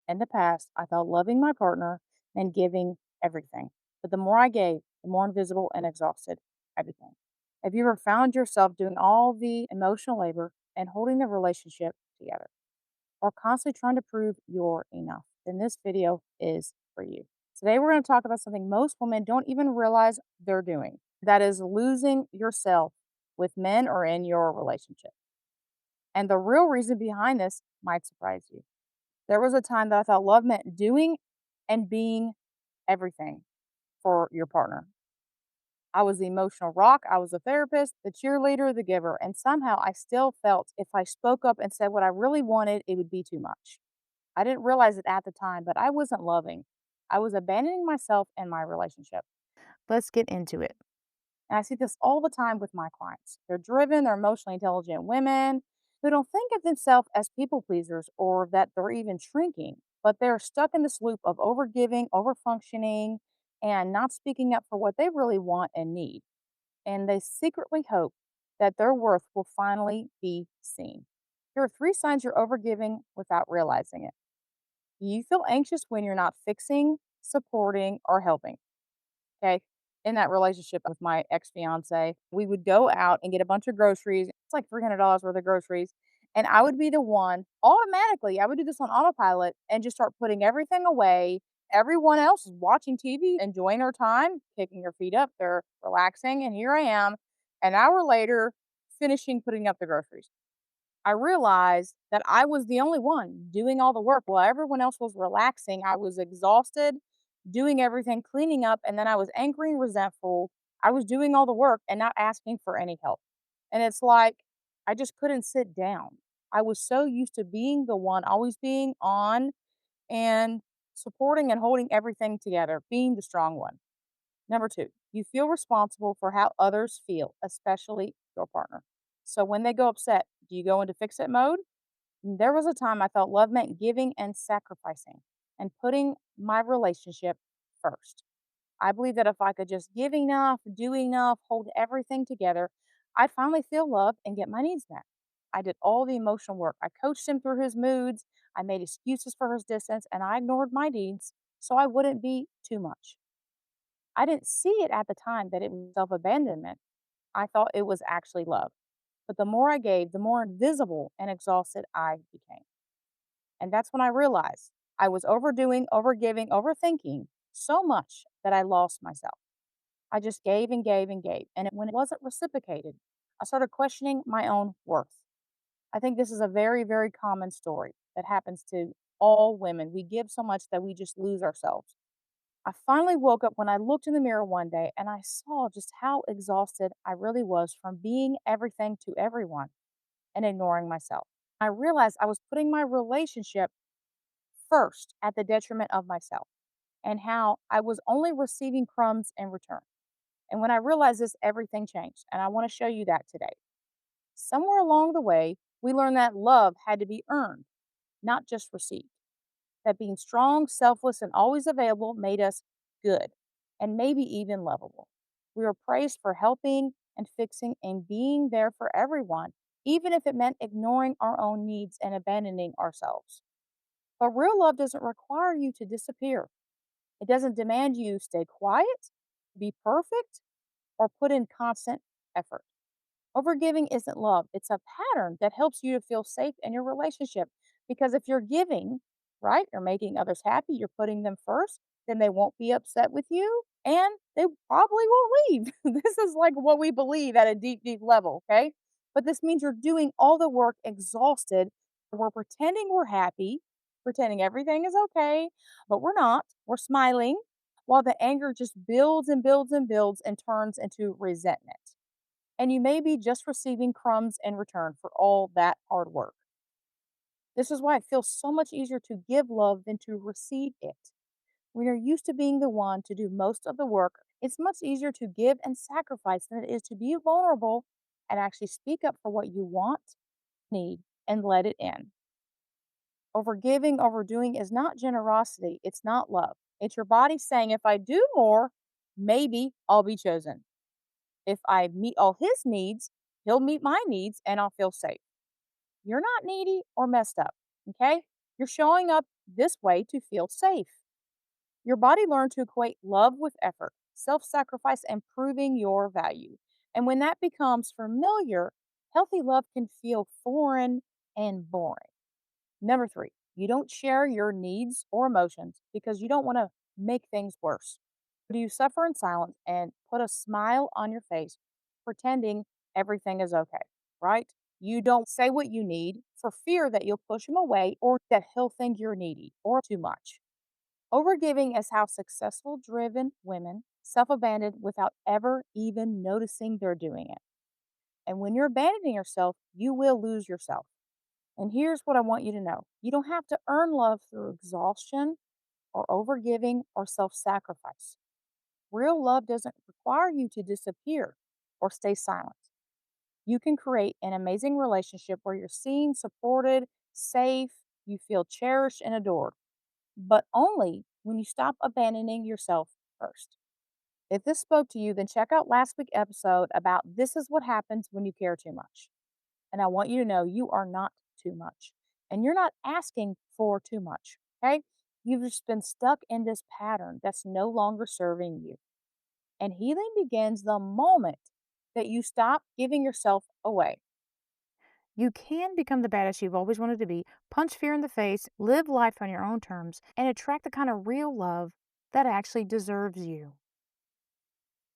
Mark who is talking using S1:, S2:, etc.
S1: In the past, I thought loving my partner meant giving everything. But the more I gave, the more invisible and exhausted everything. Have you ever found yourself doing all the emotional labor and holding the relationship together, or constantly trying to prove you're enough? Then this video is for you. Today, we're going to talk about something most women don't even realize they're doing, that is, losing yourself with men or in your relationship. And the real reason behind this might surprise you. There was a time that I thought love meant doing and being everything for your partner. I was the emotional rock, I was the therapist, the cheerleader, the giver, and somehow I still felt if I spoke up and said what I really wanted, it would be too much. I didn't realize it at the time, but I wasn't loving. I was abandoning myself and my relationship. Let's get into it. And I see this all the time with my clients. They're driven, they're emotionally intelligent women who don't think of themselves as people pleasers or that they're even shrinking, but they're stuck in this loop of overgiving, overfunctioning, and not speaking up for what they really want and need. And they secretly hope that their worth will finally be seen. Here are three signs you're overgiving without realizing it. You feel anxious when you're not fixing, supporting, or helping. Okay. In that relationship with my ex fiance, we would go out and get a bunch of groceries. It's like $300 worth of groceries. And I would be the one automatically, I would do this on autopilot and just start putting everything away. Everyone else is watching TV, enjoying their time, kicking their feet up. They're relaxing. And here I am, an hour later, finishing putting up the groceries. I realized that I was the only one doing all the work while everyone else was relaxing. I was exhausted, doing everything, cleaning up, and then I was angry and resentful. I was doing all the work and not asking for any help. And it's like I just couldn't sit down. I was so used to being the one, always being on and supporting and holding everything together, being the strong one. Number two, you feel responsible for how others feel, especially your partner. So when they go upset, do you go into fix it mode? There was a time I felt love meant giving and sacrificing and putting my relationship first. I believe that if I could just give enough, do enough, hold everything together, I'd finally feel loved and get my needs met. I did all the emotional work. I coached him through his moods. I made excuses for his distance and I ignored my needs so I wouldn't be too much. I didn't see it at the time that it was self abandonment. I thought it was actually love. But the more I gave, the more invisible and exhausted I became. And that's when I realized I was overdoing, overgiving, overthinking so much that I lost myself. I just gave and gave and gave. And when it wasn't reciprocated, I started questioning my own worth. I think this is a very, very common story that happens to all women. We give so much that we just lose ourselves. I finally woke up when I looked in the mirror one day and I saw just how exhausted I really was from being everything to everyone and ignoring myself. I realized I was putting my relationship first at the detriment of myself and how I was only receiving crumbs in return. And when I realized this, everything changed. And I want to show you that today. Somewhere along the way, we learned that love had to be earned, not just received. That being strong, selfless, and always available made us good and maybe even lovable. We were praised for helping and fixing and being there for everyone, even if it meant ignoring our own needs and abandoning ourselves. But real love doesn't require you to disappear. It doesn't demand you stay quiet, be perfect, or put in constant effort. Overgiving isn't love, it's a pattern that helps you to feel safe in your relationship. Because if you're giving, right, you're making others happy, you're putting them first, then they won't be upset with you and they probably will leave. This is like what we believe at a deep, deep level, okay? But this means you're doing all the work exhausted. We're pretending we're happy, pretending everything is okay, but we're not. We're smiling while the anger just builds and builds and builds and turns into resentment, and you may be just receiving crumbs in return for all that hard work. This is why it feels so much easier to give love than to receive it. When you're used to being the one to do most of the work, it's much easier to give and sacrifice than it is to be vulnerable and actually speak up for what you want, need, and let it in. Overgiving, overdoing is not generosity, it's not love. It's your body saying, if I do more, maybe I'll be chosen. If I meet all his needs, he'll meet my needs and I'll feel safe. You're not needy or messed up. Okay. You're showing up this way to feel safe. Your body learned to equate love with effort, self sacrifice, and proving your value. And when that becomes familiar, healthy love can feel foreign and boring. Number three, you don't share your needs or emotions because you don't want to make things worse. Do you suffer in silence and put a smile on your face, pretending everything is okay, right? You don't say what you need for fear that you'll push him away or that he'll think you're needy or too much. Overgiving is how successful, driven women self abandon without ever even noticing they're doing it. And when you're abandoning yourself, you will lose yourself. And here's what I want you to know: you don't have to earn love through exhaustion or overgiving or self sacrifice. Real love doesn't require you to disappear or stay silent. You can create an amazing relationship where you're seen, supported, safe, you feel cherished and adored, but only when you stop abandoning yourself first. If this spoke to you, then check out last week's episode about this is what happens when you care too much. And I want you to know you are not too much. And you're not asking for too much. Okay. You've just been stuck in this pattern that's no longer serving you. And healing begins the moment that you stop giving yourself away. You can become the badass you've always wanted to be, punch fear in the face, live life on your own terms, and attract the kind of real love that actually deserves you.